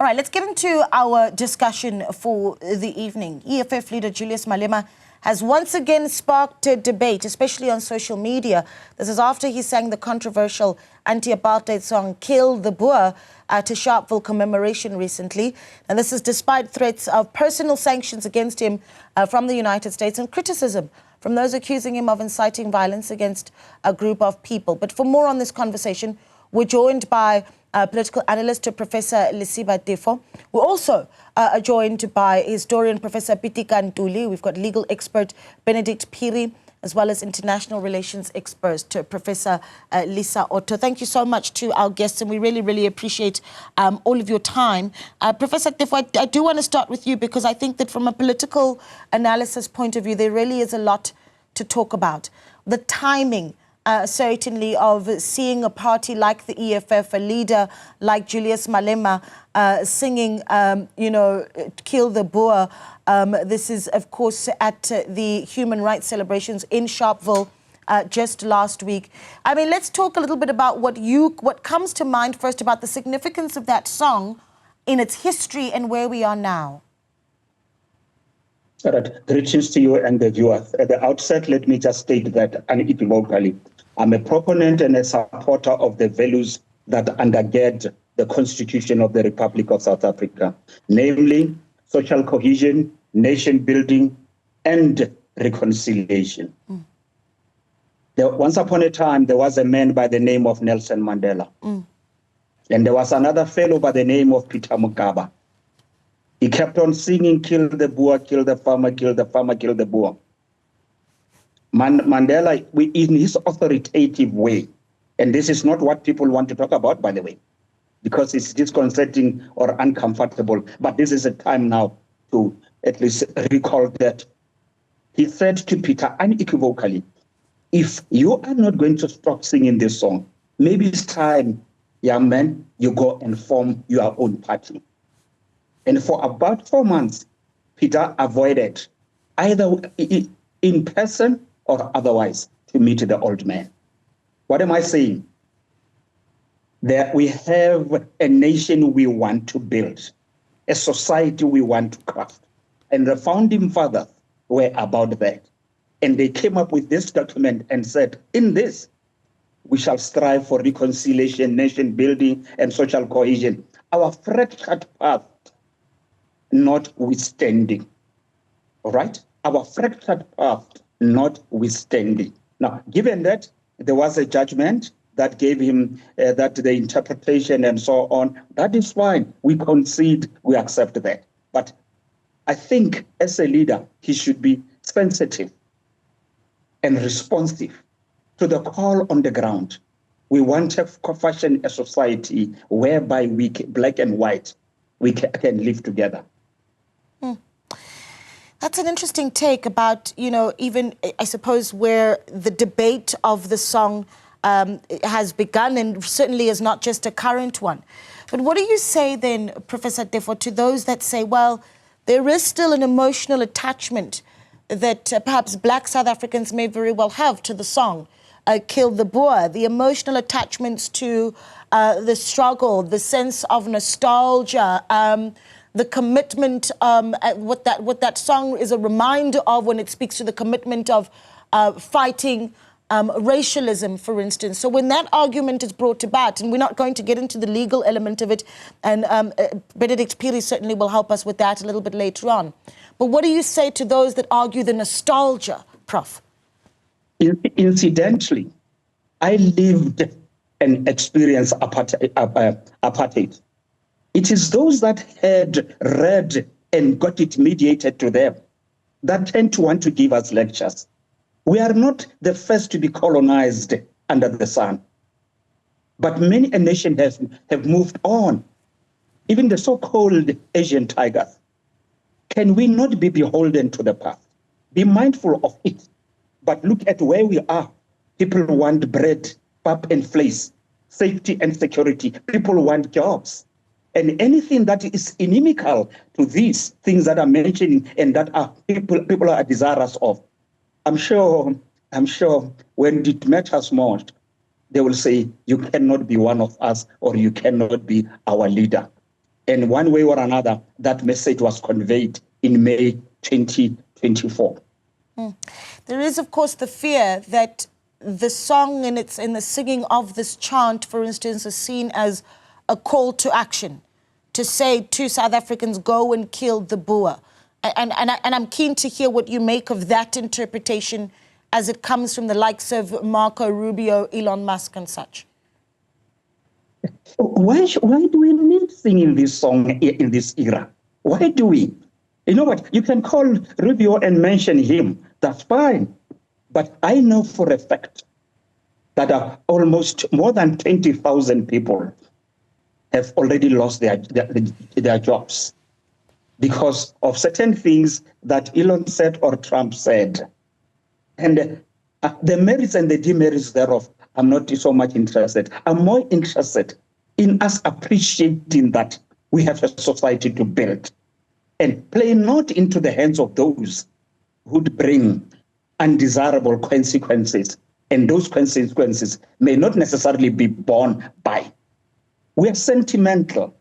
All right, let's get into our discussion for the evening. EFF leader Julius Malema has once again sparked a debate, especially on social media. This is after he sang the controversial anti-apartheid song Kill the Boer at a Sharpeville commemoration recently. And this is despite threats of personal sanctions against him from the United States and criticism from those accusing him of inciting violence against a group of people. But for more on this conversation, we're joined by political analyst Professor Lesiba Tefo. We're also joined by historian Professor Pitika Ntuli. We've got legal expert Benedict Phiri, as well as international relations expert Professor Lisa Otto. Thank you so much to our guests, and we really, really appreciate all of your time. Professor Tefo, I do want to start with you because I think that from a political analysis point of view, there really is a lot to talk about. The timing, certainly, of seeing a party like the EFF, a leader like Julius Malema singing, Kill the Boer. This is, of course, at the human rights celebrations in Sharpeville just last week. I mean, let's talk a little bit about what comes to mind first about the significance of that song in its history and where we are now. All right. Greetings to you and the viewers. At the outset, let me just state that unequivocally, I'm a proponent and a supporter of the values that undergird the Constitution of the Republic of South Africa, namely social cohesion, nation building, and reconciliation. Once upon a time, there was a man by the name of Nelson Mandela. And there was another fellow by the name of Peter Mugaba. He kept on singing, kill the Boer, kill the farmer, kill the farmer, kill the Boer. Mandela, in his authoritative way, and this is not what people want to talk about, by the way, because it's disconcerting or uncomfortable, but this is a time now to at least recall that. He said to Peter unequivocally, if you are not going to stop singing this song, maybe it's time, young man, you go and form your own party. And for about 4 months, Peter avoided either in person or otherwise to meet the old man. What am I saying? That we have a nation we want to build, a society we want to craft. And the founding fathers were about that. And they came up with this document and said, in this, we shall strive for reconciliation, nation building, and social cohesion. Our fractured path notwithstanding. All right? Our fractured path notwithstanding. Now, given that there was a judgment that gave him that the interpretation and so on, that is fine. We concede, we accept that. But I think as a leader, he should be sensitive and responsive to the call on the ground. We want to fashion a society whereby we, black and white, we can live together. That's an interesting take about, even, I suppose, where the debate of the song has begun, and certainly is not just a current one. But what do you say then, Professor Tefo, to those that say, well, there is still an emotional attachment that perhaps black South Africans may very well have to the song, Kill the Boer, the emotional attachments to the struggle, the sense of nostalgia, the commitment, what that song is a reminder of when it speaks to the commitment of fighting racialism, for instance. So when that argument is brought to bat, and we're not going to get into the legal element of it, and Benedict Phiri certainly will help us with that a little bit later on. But what do you say to those that argue the nostalgia, Prof? Incidentally, I lived and experienced apartheid. It is those that had read and got it mediated to them that tend to want to give us lectures. We are not the first to be colonized under the sun. But many nations have moved on. Even the so-called Asian tigers. Can we not be beholden to the past? Be mindful of it. But look at where we are. People want bread, pap and fleece, safety and security. People want jobs. And anything that is inimical to these things that I'm mentioning and that people are desirous of, I'm sure when it matters most, they will say, you cannot be one of us or you cannot be our leader. And one way or another, that message was conveyed in May 2024. There is, of course, the fear that the song and the singing of this chant, for instance, is seen as a call to action, to say to South Africans, go and kill the Boer. And I'm keen to hear what you make of that interpretation as it comes from the likes of Marco Rubio, Elon Musk and such. Why do we need singing this song in this era? Why do we? You know what? You can call Rubio and mention him. That's fine. But I know for a fact that almost more than 20,000 people have already lost their jobs because of certain things that Elon said or Trump said. And the merits and the demerits thereof, I'm not so much interested. I'm more interested in us appreciating that we have a society to build and play not into the hands of those who bring undesirable consequences. And those consequences may not necessarily be borne by. We are sentimental.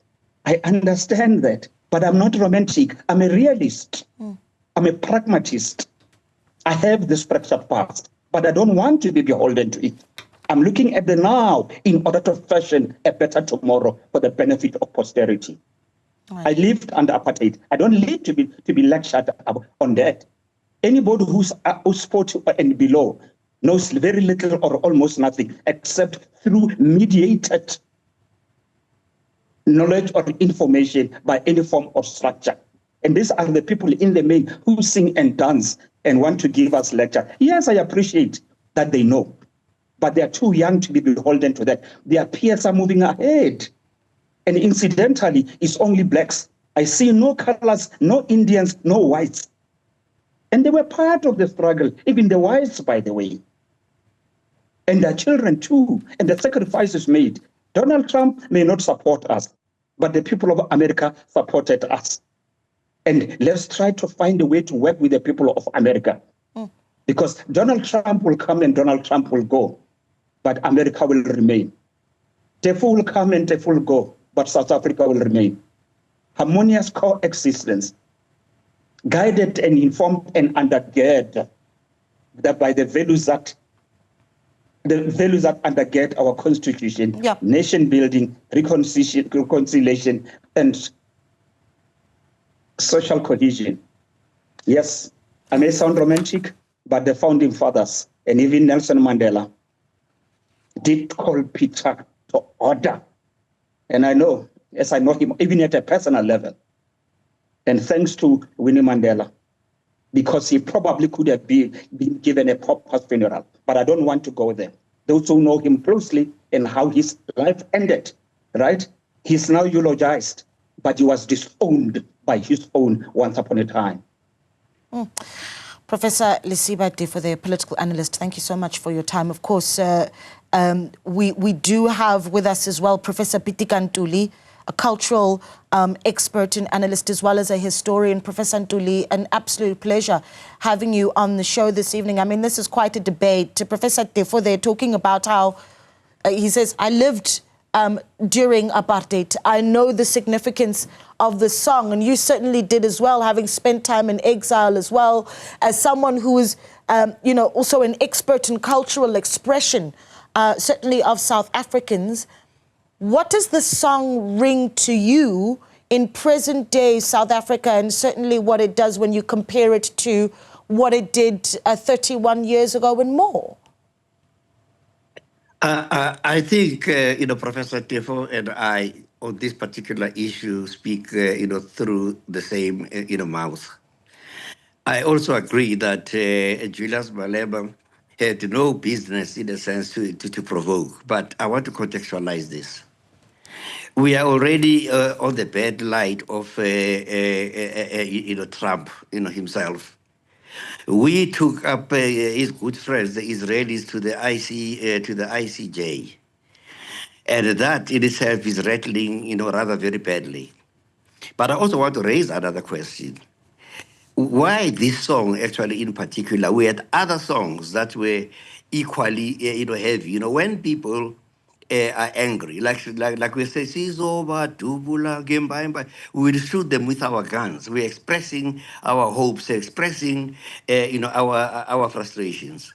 I understand that, but I'm not romantic. I'm a realist. I'm a pragmatist. I have this fractured past, but I don't want to be beholden to it. I'm looking at the now in order to fashion a better tomorrow for the benefit of posterity. Right. I lived under apartheid. I don't need to be lectured on that. Anybody who's 40 and below knows very little or almost nothing except through mediated knowledge or information by any form of structure. And these are the people in the main who sing and dance and want to give us lecture. Yes, I appreciate that they know, but they are too young to be beholden to that. Their peers are moving ahead. And incidentally, it's only blacks. I see no colors, no Indians, no whites. And they were part of the struggle, even the whites, by the way. And their children too, and the sacrifices made. Donald Trump may not support us, but the people of America supported us. And let's try to find a way to work with the people of America. Because Donald Trump will come and Donald Trump will go, but America will remain. Tefo will come and Tefo will go, but South Africa will remain. Harmonious coexistence, guided and informed and undergirded by the values that undergird our Constitution, nation building, reconciliation, and social cohesion. Yes, I may sound romantic, but the founding fathers and even Nelson Mandela did call Peter to order. And I know, as I know him, even at a personal level, and thanks to Winnie Mandela, because he probably could have been given a proper funeral. But I don't want to go there. Those who know him closely and how his life ended, right? He's now eulogized, but he was disowned by his own once upon a time. Professor Lesiba Tefo, the political analyst, thank you so much for your time. Of course, we do have with us as well Professor Pitika Ntuli, a cultural expert and analyst, as well as a historian. Professor Ntuli, an absolute pleasure having you on the show this evening. I mean, this is quite a debate. Professor Tefo, they're talking about how, he says, I lived during apartheid. I know the significance of the song, and you certainly did as well, having spent time in exile as well, as someone who is, also an expert in cultural expression, certainly of South Africans. What does the song ring to you in present-day South Africa, and certainly what it does when you compare it to what it did 31 years ago and more? I think, Professor Tefo and I, on this particular issue, speak, through the same, mouth. I also agree that Julius Malema had no business, in a sense, to provoke. But I want to contextualize this. We are already on the bad light of, Trump, himself. We took up his good friends, the Israelis, to the ICJ, and that in itself is rattling, rather very badly. But I also want to raise another question: why this song, actually, in particular? We had other songs that were equally, heavy. When people are angry. Like we say, Sizoba, Dubula, Gemba, we will shoot them with our guns. We're expressing our hopes, expressing our frustrations,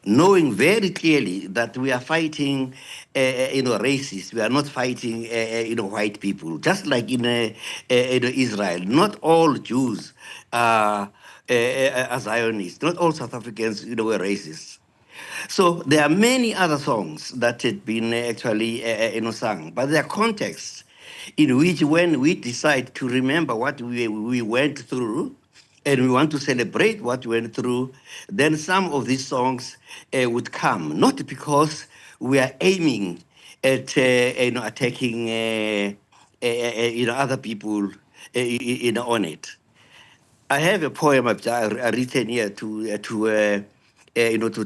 knowing very clearly that we are fighting, racists. We are not fighting, white people. Just like in Israel, not all Jews are Zionists. Not all South Africans, were racists. So there are many other songs that had been actually, sung, but there are contexts in which, when we decide to remember what we went through, and we want to celebrate what we went through, then some of these songs would come, not because we are aiming at attacking other people on it. I have a poem I've written here to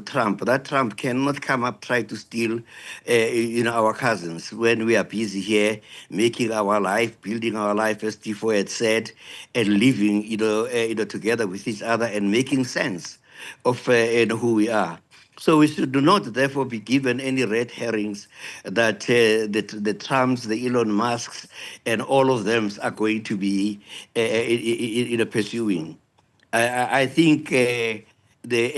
Trump. That Trump cannot come up try to steal, our cousins when we are busy here making our life, building our life, as Tifo had said, and living, together with each other and making sense of who we are. So we should not, therefore, be given any red herrings that the Trumps, the Elon Musks, and all of them are going to be pursuing. I think the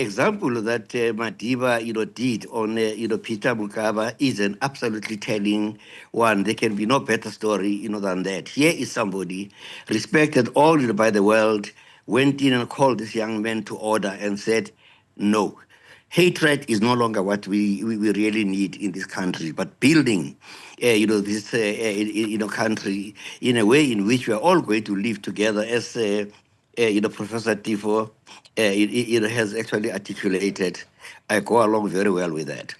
example that Madiba, did on, Peter Mukaba is an absolutely telling one. There can be no better story, than that. Here is somebody respected all by the world, went in and called this young man to order and said, no. Hatred is no longer what we really need in this country, but building, this, country in a way in which we are all going to live together, as, Professor Tifo, has actually articulated. I go along very well with that.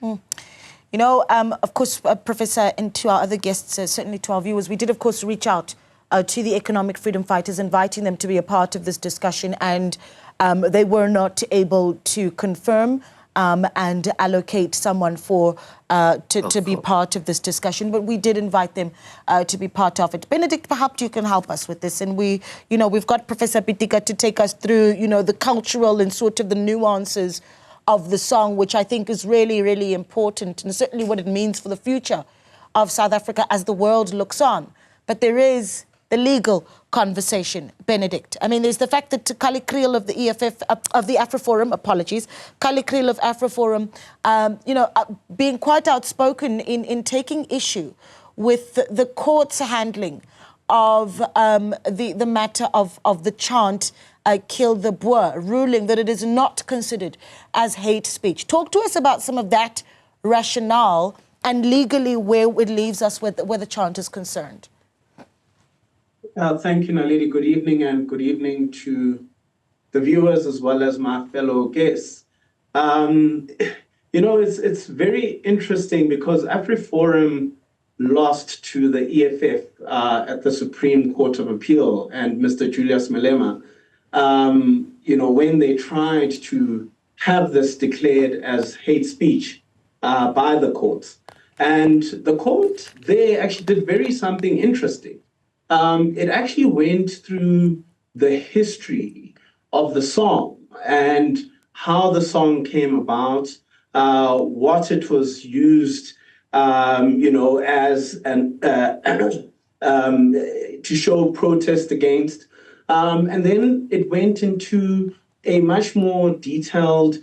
Of course, Professor, and to our other guests, certainly to our viewers, we did, of course, reach out to the economic freedom fighters, inviting them to be a part of this discussion, and they were not able to confirm and allocate someone to be part of this discussion, but we did invite them to be part of it. Benedict, perhaps you can help us with this, and we've got Professor Pitika to take us through, the cultural and sort of the nuances of the song, which I think is really, really important, and certainly what it means for the future of South Africa as the world looks on. But there is the legal conversation, Benedict. I mean, there's the fact that Kali Kriel of the EFF, of the AfroForum, apologies, Kali Kriel of AfroForum, being quite outspoken in taking issue with the court's handling of the matter of the chant, Kill the Boer, ruling that it is not considered as hate speech. Talk to us about some of that rationale and legally where it leaves us where the chant is concerned. Thank you, Naledi. Good evening, and good evening to the viewers as well as my fellow guests. It's very interesting because AfriForum lost to the EFF at the Supreme Court of Appeal and Mr. Julius Malema, when they tried to have this declared as hate speech by the courts. And the court, they actually did something interesting. It actually went through the history of the song and how the song came about, what it was used, as an to show protest against, and then it went into a much more detailed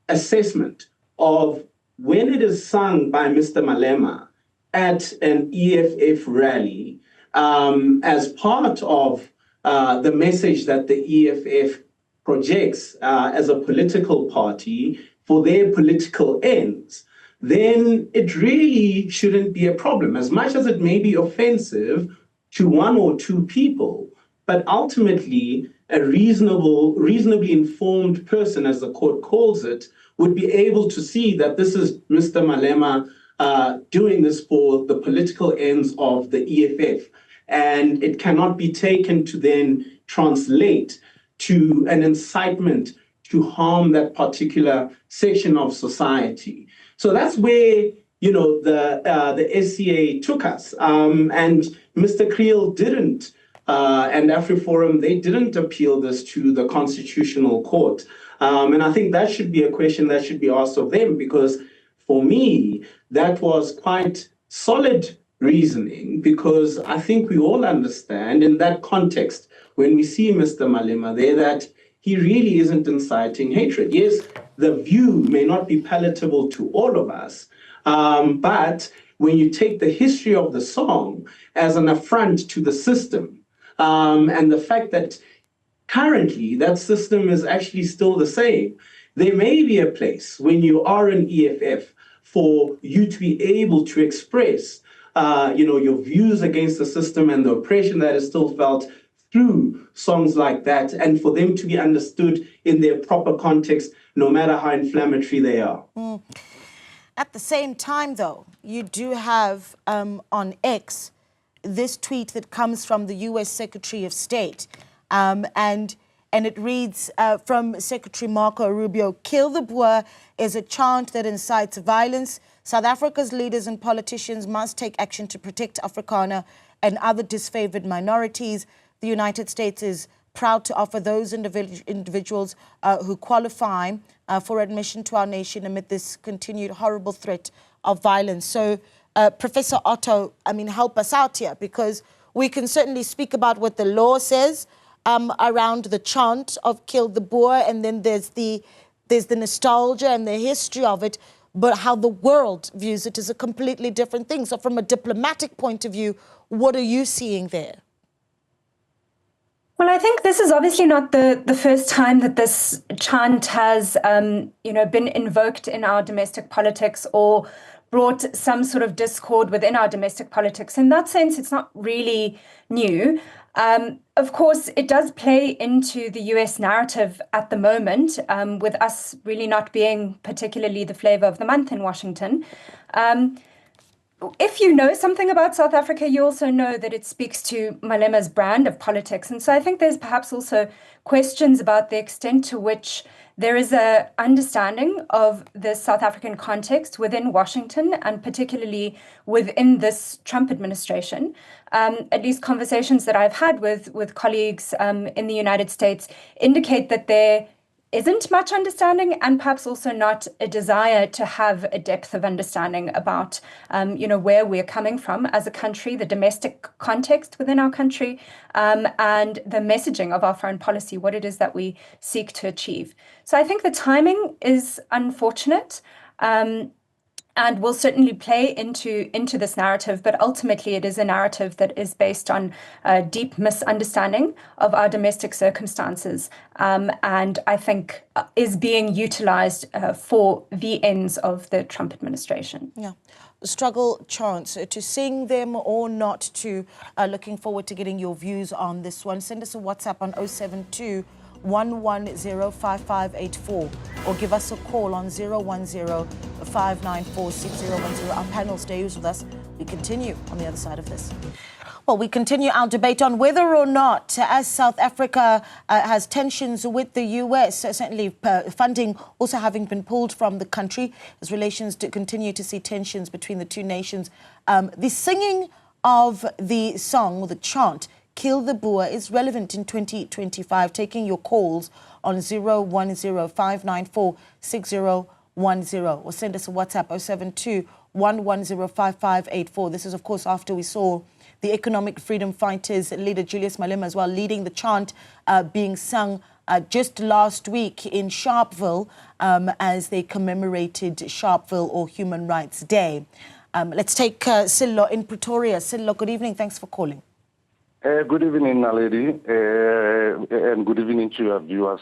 assessment of when it is sung by Mr. Malema at an EFF rally. As part of the message that the EFF projects as a political party for their political ends, then it really shouldn't be a problem, as much as it may be offensive to one or two people. But ultimately, a reasonably informed person, as the court calls it, would be able to see that this is Mr. Malema doing this for the political ends of the EFF. And it cannot be taken to then translate to an incitement to harm that particular section of society. So that's where, the SCA took us. And Mr. Kriel didn't, and AfriForum, they didn't appeal this to the Constitutional Court. And I think that should be a question that should be asked of them, because for me, that was quite solid reasoning, because I think we all understand in that context, when we see Mr. Malema there, that he really isn't inciting hatred. Yes, the view may not be palatable to all of us, but when you take the history of the song as an affront to the system, and the fact that currently that system is actually still the same, there may be a place when you are an EFF for you to be able to express your views against the system and the oppression that is still felt through songs like that, and for them to be understood in their proper context, no matter how inflammatory they are. At the same time, though, you do have on X this tweet that comes from the U.S. Secretary of State, and it reads from Secretary Marco Rubio, "Kill the Boer is a chant that incites violence. South Africa's leaders and politicians must take action to protect Afrikaner and other disfavored minorities. The United States is proud to offer those individuals who qualify for admission to our nation amid this continued horrible threat of violence." So, Professor Otto, I mean, help us out here, because we can certainly speak about what the law says around the chant of "Kill the Boer," and then there's the nostalgia and the history of it, but how the world views it is a completely different thing. So from a diplomatic point of view, what are you seeing there? Well, I think this is obviously not the first time that this chant has, been invoked in our domestic politics or brought some sort of discord within our domestic politics. In that sense, it's not really new. Of course, it does play into the US narrative at the moment, with us really not being particularly the flavor of the month in Washington. If you know something about South Africa, you also know that it speaks to Malema's brand of politics. And so I think there's perhaps also questions about the extent to which there is an understanding of the South African context within Washington, and particularly within this Trump administration. At least conversations that I've had with colleagues in the United States indicate that there isn't much understanding, and perhaps also not a desire to have a depth of understanding about, where we're coming from as a country, the domestic context within our country, and the messaging of our foreign policy, what it is that we seek to achieve. So I think the timing is unfortunate, and will certainly play into this narrative, but ultimately it is a narrative that is based on a deep misunderstanding of our domestic circumstances, and I think is being utilized for the ends of the Trump administration. Yeah. Struggle chants, to sing them or not to. Looking forward to getting your views on this one. Send us a WhatsApp on 072 1105584 or give us a call on 010-594-6010. Our panel stays with us. We continue on the other side of this. Well, we continue our debate on whether or not, as South Africa has tensions with the US, certainly funding also having been pulled from the country, as relations continue to see tensions between the two nations. The singing of the song, or the chant, "Kill the Boer," is relevant in 2025. Taking your calls on 010-594-6010 or send us a WhatsApp 072-110-5584. This is, of course, after we saw the economic freedom fighters leader Julius Malema as well leading the chant being sung just last week in Sharpeville as they commemorated Sharpeville or Human Rights Day. Let's take Sillo in Pretoria. Sillo, good evening. Thanks for calling. Good evening, Naledi, and good evening to your viewers.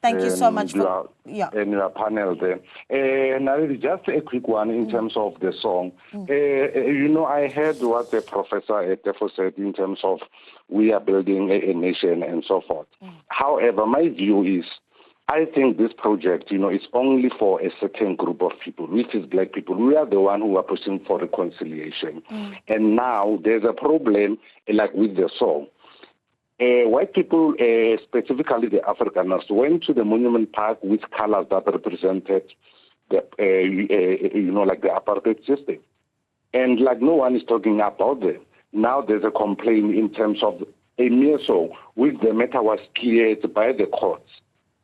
Thank you so much and your panel there. Naledi, just a quick one in terms of the song. I heard what the Professor Tefo said in terms of we are building a nation and so forth. However, my view is, I think this project, is only for a certain group of people, which is black people. We are the one who are pushing for reconciliation. And now there's a problem, like with the song. White people, specifically the Afrikaners, went to the Monument Park with colors that represented the, like the apartheid system. And like no one is talking about them. Now there's a complaint in terms of a mere song, which the matter was cleared by the courts.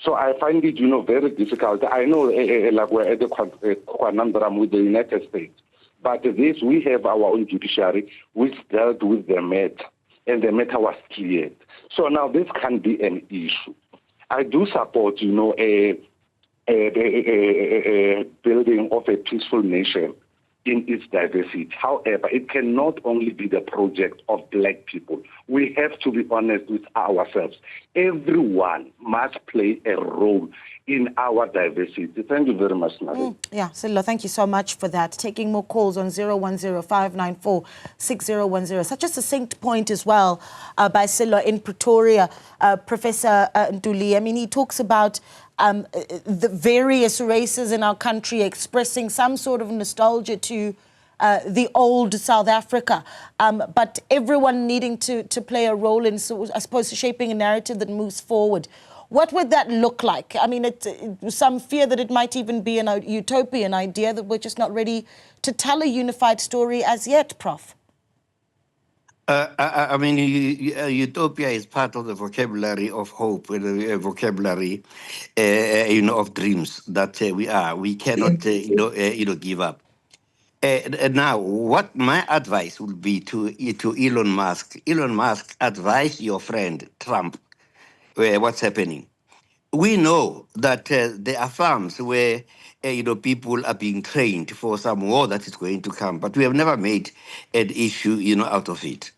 So I find it, very difficult. I know, like we're at the conundrum with the United States. But this, we have our own judiciary which dealt with the matter, and the matter was cleared. So now this can be an issue. I do support, a building of a peaceful nation in its diversity. However, it cannot only be the project of black people. We have to be honest with ourselves. Everyone must play a role in our diversity. Thank you very much, Nali. Yeah, Sello, thank you so much for that. Taking more calls on 010-594-6010. Such a succinct point as well by Sello in Pretoria, Professor Ntuli. I mean, he talks about the various races in our country expressing some sort of nostalgia to the old South Africa, but everyone needing to play a role in, I suppose, shaping a narrative that moves forward. What would that look like? I mean, some fear that it might even be a utopian idea, that we're just not ready to tell a unified story as yet, Prof. I mean, utopia is part of the vocabulary of hope, the vocabulary, of dreams that we are. We cannot, give up. Now, what my advice would be to Elon Musk. Elon Musk, advise your friend Trump what's happening. We know that there are farms where people are being trained for some war that is going to come, but we have never made an issue out of it.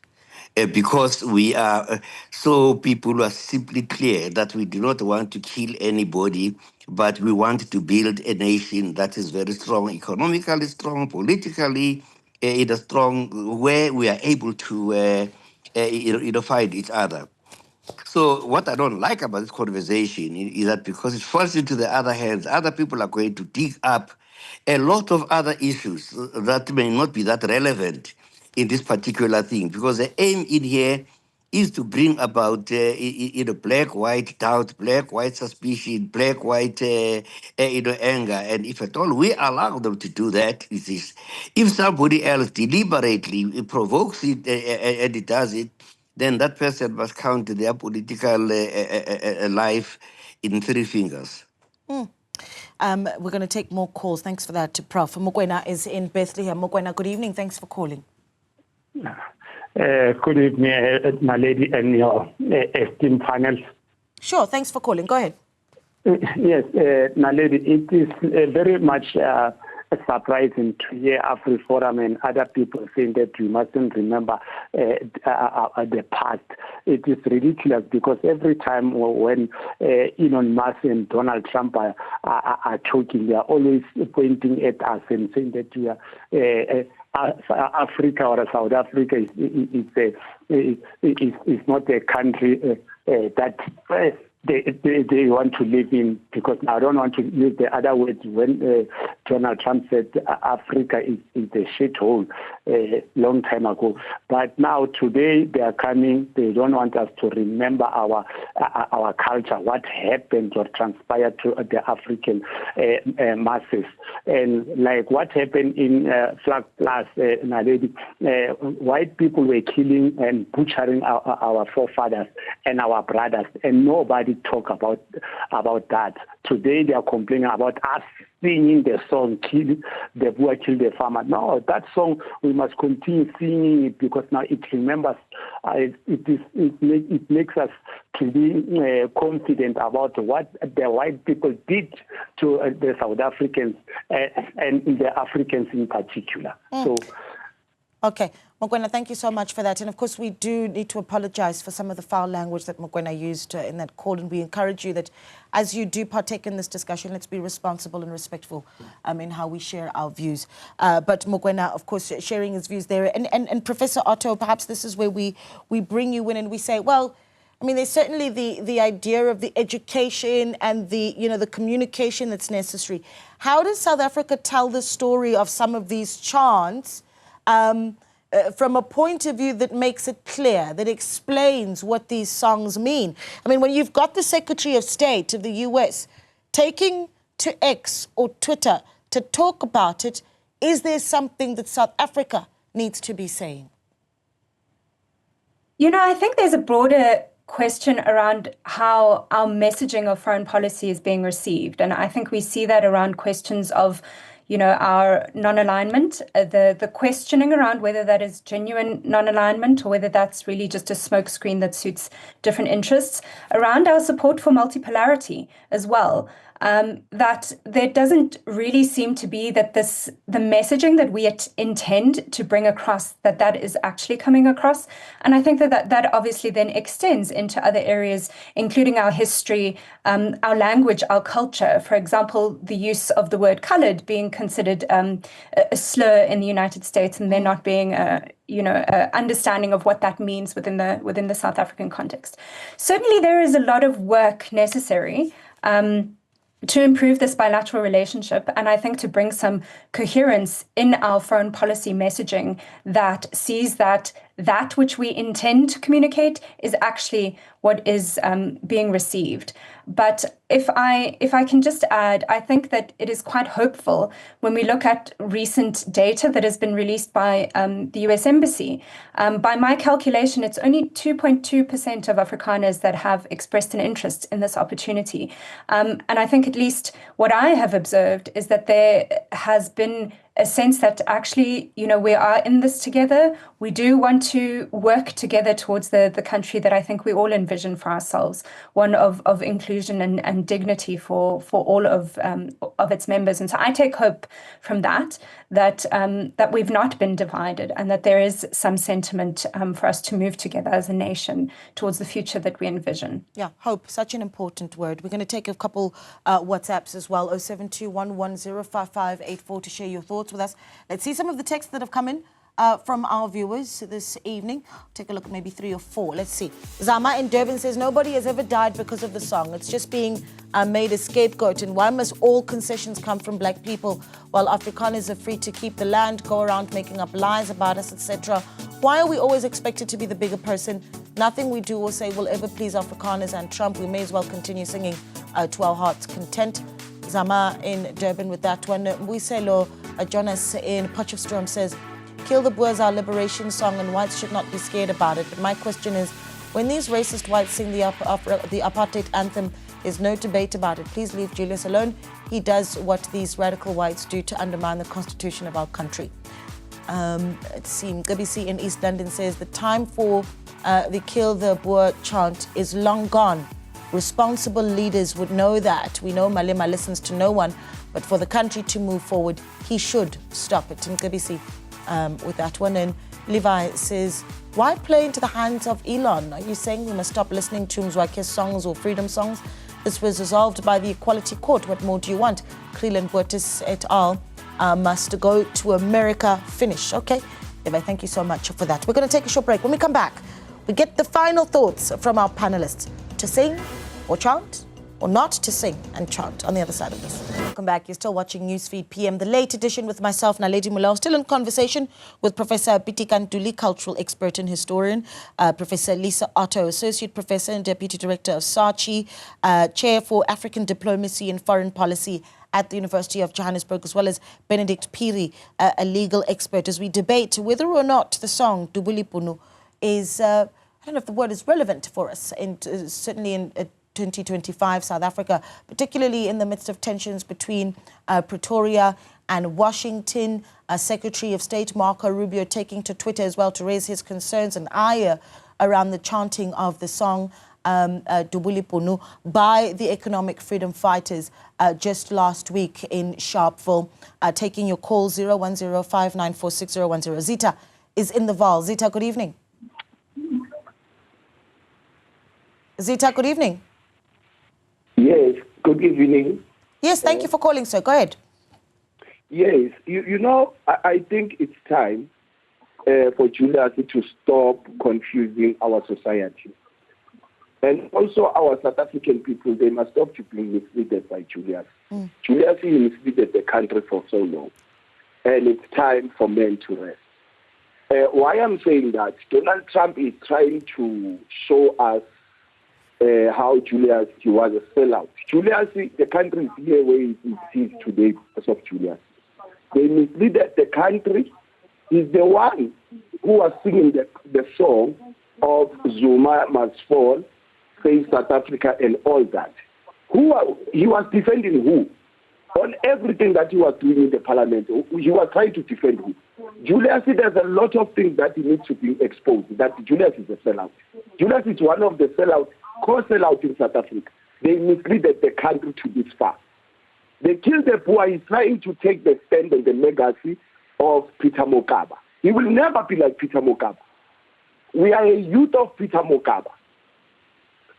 Because we are so people are simply clear that we do not want to kill anybody, but we want to build a nation that is very strong, economically strong, politically it is strong, where we are able to fight each other. So what I don't like about this conversation is that because it falls into the other hands, other people are going to dig up a lot of other issues that may not be that relevant in this particular thing, because the aim in here is to bring about black, white doubt, black, white suspicion, black, white anger. And if at all we allow them to do that, if somebody else deliberately provokes it and it does it, then that person must count their political life in 3 fingers. We're going to take more calls. Thanks for that, Prof. Mokoena is in Bethlehem. Mokoena, good evening. Thanks for calling. Good evening, my lady, and your esteemed panel. Sure, thanks for calling. Go ahead. Yes, my lady, it is very much surprising to hear AfriForum and other people saying that we mustn't remember the past. It is ridiculous because every time when Elon Musk and Donald Trump are talking, they are always pointing at us and saying that we are Africa or South Africa is not a country that they want to live in, because I don't want to use the other words when Donald Trump said Africa is a shithole a long time ago. But now today they are coming, they don't want us to remember our culture, what happened or transpired to the African masses. And like what happened in Flag Plus, white people were killing and butchering our forefathers and our brothers, and nobody talk about that. Today they are complaining about us singing the song "Kill the Boer, Kill the Farmer." No, that song we must continue singing it, because now it remembers. It makes us to be confident about what the white people did to the South Africans and the Africans in particular. So. Okay, Mokoena, thank you so much for that. And of course, we do need to apologize for some of the foul language that Mokoena used in that call. And we encourage you that as you do partake in this discussion, let's be responsible and respectful in how we share our views. But Mokoena, of course, sharing his views there. And Professor Otto, perhaps this is where we bring you in and we say, well, I mean, there's certainly the idea of the education and the communication that's necessary. How does South Africa tell the story of some of these chants from a point of view that makes it clear, that explains what these songs mean? I mean, when you've got the Secretary of State of the US taking to X or Twitter to talk about it, is there something that South Africa needs to be saying? I think there's a broader question around how our messaging of foreign policy is being received. And I think we see that around questions of our non-alignment, the questioning around whether that is genuine non-alignment or whether that's really just a smokescreen that suits different interests, around our support for multipolarity as well. That there doesn't really seem to be that the messaging that we intend to bring across, that is actually coming across. And I think that obviously then extends into other areas, including our history, our language, our culture. For example, the use of the word colored being considered a slur in the United States, and there not being a understanding of what that means within the South African context. Certainly, there is a lot of work necessary to improve this bilateral relationship, and I think to bring some coherence in our foreign policy messaging that sees that which we intend to communicate is actually what is being received. But if I can just add, I think that it is quite hopeful when we look at recent data that has been released by the US Embassy. By my calculation, it's only 2.2% of Afrikaners that have expressed an interest in this opportunity. And I think at least what I have observed is that there has been a sense that actually, we are in this together. We do want to work together towards the country that I think we all envision for ourselves, one of inclusion and dignity for all of its members. And so I take hope from that we've not been divided and that there is some sentiment for us to move together as a nation towards the future that we envision. Yeah, hope, such an important word. We're going to take a couple WhatsApps as well, 0721105584 to share your thoughts with us. Let's see some of the texts that have come in from our viewers this evening. Take a look at maybe 3 or 4. Let's see. Zama in Durban says, nobody has ever died because of the song. It's just being made a scapegoat. And why must all concessions come from black people while Afrikaners are free to keep the land, go around making up lies about us, etc.? Why are we always expected to be the bigger person? Nothing we do or say will ever please Afrikaners and Trump. We may as well continue singing to our heart's content. Zama in Durban with that one. Mbuiselo Jonas in Potchefstroom says, kill the Boers, our liberation song, and whites should not be scared about it. But my question is, when these racist whites sing the apartheid anthem, there's no debate about it. Please leave Julius alone. He does what these radical whites do to undermine the constitution of our country. Let's see, GBC in East London says, the time for the kill the Boer chant is long gone. Responsible leaders would know that. We know Malema listens to no one, but for the country to move forward, he should stop it. And GBC with that one. And Levi says, why play into the hands of Elon? Are you saying we must stop listening to Mzwake's songs or freedom songs? This was resolved by the Equality Court. What more do you want? Creelan Boertis et al. Must go to America. Finish. Okay. Levi, thank you so much for that. We're going to take a short break. When we come back, we get the final thoughts from our panelists. To sing or chant, or not to sing and chant on the other side of this. Welcome back. You're still watching Newsfeed PM, the late edition with myself, Naledi Mulao, still in conversation with Professor Pitika Ntuli, cultural expert and historian, Professor Lisa Otto, Associate Professor and Deputy Director of SACHI, Chair for African Diplomacy and Foreign Policy at the University of Johannesburg, as well as Benedict Piri, a legal expert, as we debate whether or not the song Dubuli Punu is, I don't know if the word is relevant for us, certainly in 2025 South Africa, particularly in the midst of tensions between Pretoria and Washington. Secretary of State Marco Rubio taking to Twitter as well to raise his concerns and ire around the chanting of the song Dubuli Punu by the economic freedom fighters just last week in Sharpeville. Taking your call 01059460010. Zita is in the Vaal. Zita, good evening. Zita, good evening. Yes, good evening. Yes, thank you for calling, sir. Go ahead. Yes, you know, I think it's time for Julius to stop confusing our society. And also our South African people, they must stop to be misled by Julius. Julius misled the country for so long. And it's time for men to rest. Why I'm saying that, Donald Trump is trying to show us how Julius, he was a sellout. Julius, the country is here where it is today because of Julius. They misled the country. He's the one who was singing the song of Zuma must fall, save South Africa and all that. He was defending who? on everything that he was doing in the parliament. He was trying to defend him. Julius, there's a lot of things that he needs to be exposed, that Julius is a sellout. Julius is one of the sellouts, co-sellouts in South Africa. They misleaded the country to this far. They killed the Boer. He's trying to take the stand and the legacy of Peter Mokaba. He will never be like Peter Mokaba. We are a youth of Peter Mokaba.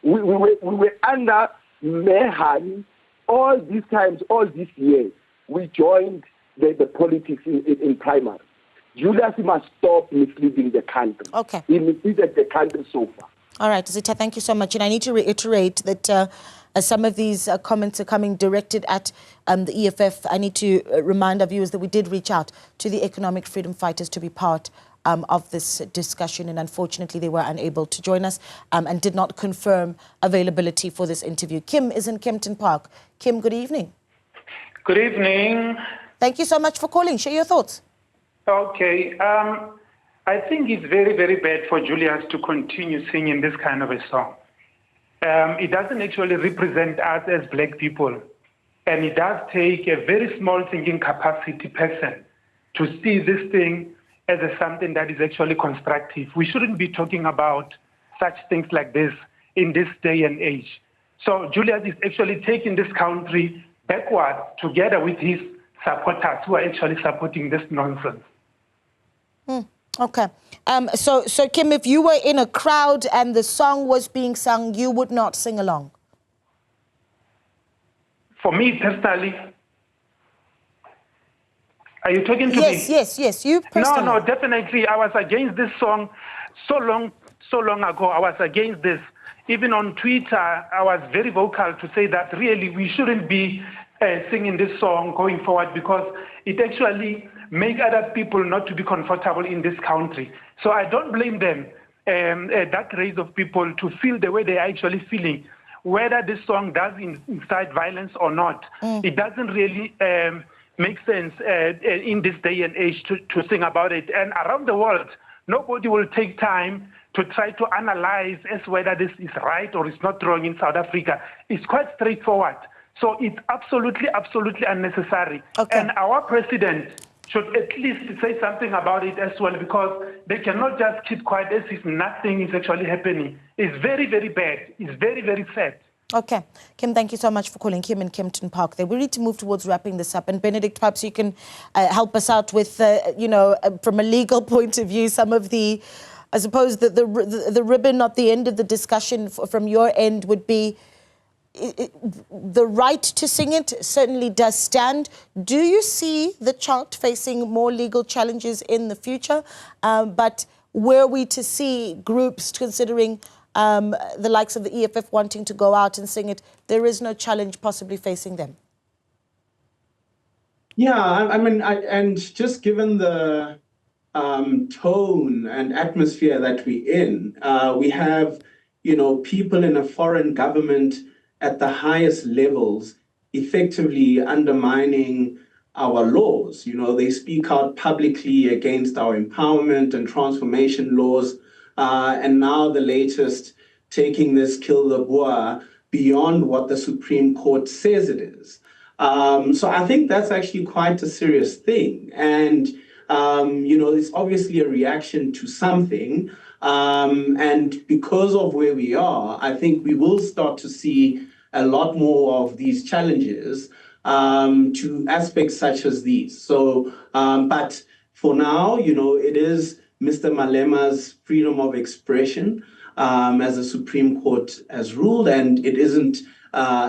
We were under Mehan all these times, all these years. We joined the politics in primary. Julius must stop misleading the country. Okay. He misled the country so far. All right, Zita, thank you so much. And I need to reiterate that some of these comments are coming directed at the EFF. I need to remind our viewers that we did reach out to the economic freedom fighters to be part of this discussion, and unfortunately they were unable to join us and did not confirm availability for this interview. Kim is in Kempton Park. Kim, good evening. Good evening. Thank you so much for calling. Share your thoughts. Okay. I think it's very, very bad for Julius to continue singing this kind of a song. It doesn't actually represent us as black people. And it does take a very small thinking capacity person to see this thing as something that is actually constructive. We shouldn't be talking about such things like this in this day and age. So Julius is actually taking this country backward together with his supporters who are actually supporting this nonsense. Okay. So Kim, if you were in a crowd and the song was being sung, you would not sing along? For me personally, are you talking to me? Yes, you personally. No, definitely. I was against this song so long ago. I was against this. Even on Twitter, I was very vocal to say that really we shouldn't be singing this song going forward because it actually make other people not to be comfortable in this country. So I don't blame them, that race of people, to feel the way they are actually feeling. Whether this song does incite violence or not, it doesn't really make sense in this day and age to sing about it. And around the world, nobody will take time to try to analyze as whether this is right or it's not wrong in South Africa. It's quite straightforward. So it's absolutely unnecessary. Okay. And our president should at least say something about it as well, because they cannot just keep quiet as if nothing is actually happening. It's very, very bad. It's very, very sad. Okay. Kim, thank you so much for calling. Kim in Kempton Park there. We need to move towards wrapping this up. And Benedict, perhaps you can help us out with, from a legal point of view, some of the, I suppose, the ribbon at the end of the discussion from your end would be the right to sing it certainly does stand. Do you see the chant facing more legal challenges in the future? But were we to see groups considering the likes of the EFF wanting to go out and sing it, there is no challenge possibly facing them? Yeah, and just given the tone and atmosphere that we're in, we have, people in a foreign government at the highest levels effectively undermining our laws. They speak out publicly against our empowerment and transformation laws, and now the latest, taking this kill the Boer beyond what the Supreme Court says it is. So I think that's actually quite a serious thing. And, it's obviously a reaction to something. And because of where we are, I think we will start to see a lot more of these challenges to aspects such as these. So, but for now, it is Mr. Malema's freedom of expression, as the Supreme Court has ruled, and it isn't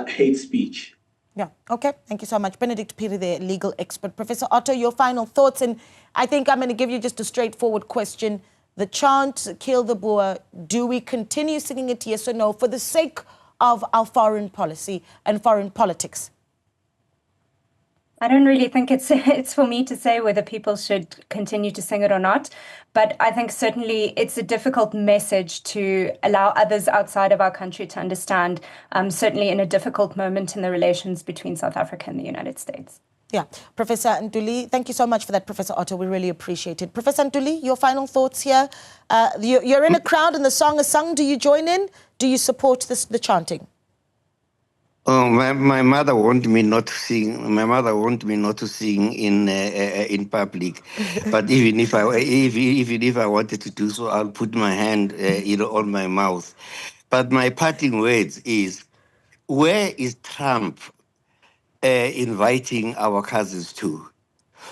hate speech. Yeah, okay. Thank you so much. Benedict Piri, the legal expert. Professor Otto, your final thoughts, and I think I'm going to give you just a straightforward question. The chant, kill the Boer, do we continue singing it, yes or no, for the sake of our foreign policy and foreign politics? I don't really think it's for me to say whether people should continue to sing it or not, but I think certainly it's a difficult message to allow others outside of our country to understand, certainly in a difficult moment in the relations between South Africa and the United States. Yeah. Professor Ntuli, thank you so much for that, Professor Otto. We really appreciate it. Professor Ntuli, your final thoughts here. You're in a crowd and the song is sung. Do you join in? Do you support the chanting? Oh, my mother wanted me not to sing. My mother wanted me not to sing in public, but even if I wanted to do so, I'll put my hand, on my mouth. But my parting words is, where is Trump inviting our cousins to?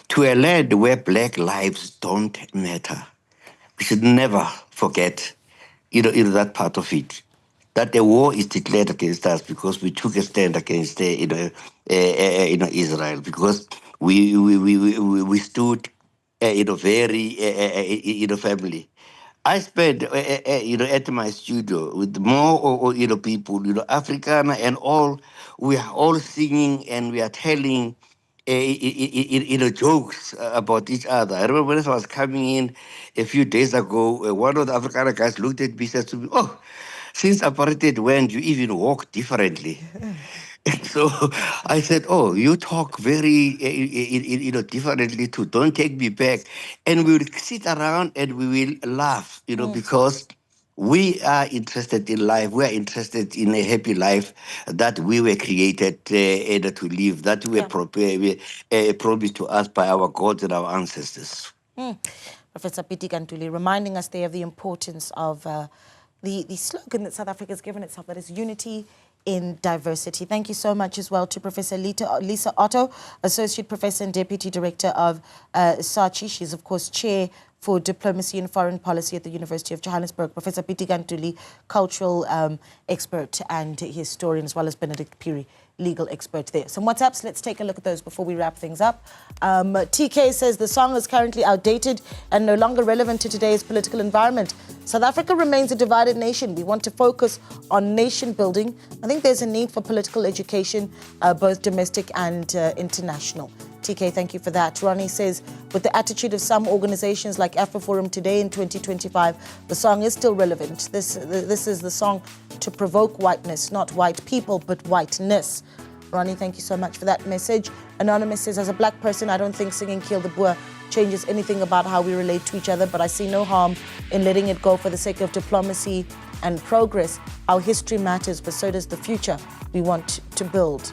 To a land where black lives don't matter. We should never forget, that part of it. That a war is declared against us because we took a stand against, Israel, because we stood, very, family. I spent, at my studio with more, people, African and all. We are all singing and we are telling, jokes about each other. I remember when I was coming in a few days ago, one of the African guys looked at me and said to me, "Oh, since apartheid went, you even walk differently." So I said, "Oh, you talk very, differently too. Don't take me back." And we will sit around and we will laugh, because we are interested in life. We are interested in a happy life that we were created to live, that we were promised to us by our gods and our ancestors. Professor Piti Gantuli reminding us there of the importance of the slogan that South Africa has given itself, that is unity in diversity. Thank you so much as well to Professor Lisa Otto, Associate Professor and Deputy Director of SACHI. She's, of course, Chair for Diplomacy and Foreign Policy at the University of Johannesburg. Professor Piti Gantuli, cultural expert and historian, as well as Benedict Piri, legal expert there. Some WhatsApps, let's take a look at those before we wrap things up. TK says the song is currently outdated and no longer relevant to today's political environment. South Africa remains a divided nation. We want to focus on nation building. I think there's a need for political education, both domestic and international. TK, thank you for that. Ronnie says, with the attitude of some organizations like AfroForum today in 2025, the song is still relevant. This is the song to provoke whiteness, not white people, but whiteness. Ronnie, thank you so much for that message. Anonymous says, as a black person, I don't think singing Kill the Boer changes anything about how we relate to each other, but I see no harm in letting it go for the sake of diplomacy and progress. Our history matters, but so does the future we want to build.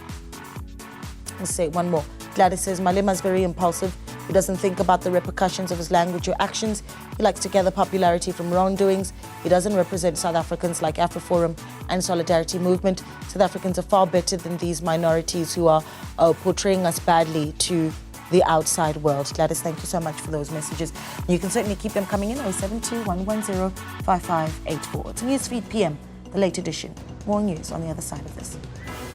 Let's say one more. Gladys says, Malema is very impulsive. He doesn't think about the repercussions of his language or actions. He likes to gather popularity from wrongdoings. He doesn't represent South Africans like AfroForum and Solidarity Movement. South Africans are far better than these minorities who are portraying us badly to the outside world. Gladys, thank you so much for those messages. You can certainly keep them coming in, 072-110-5584. It's Newsfeed PM, the late edition. More news on the other side of this.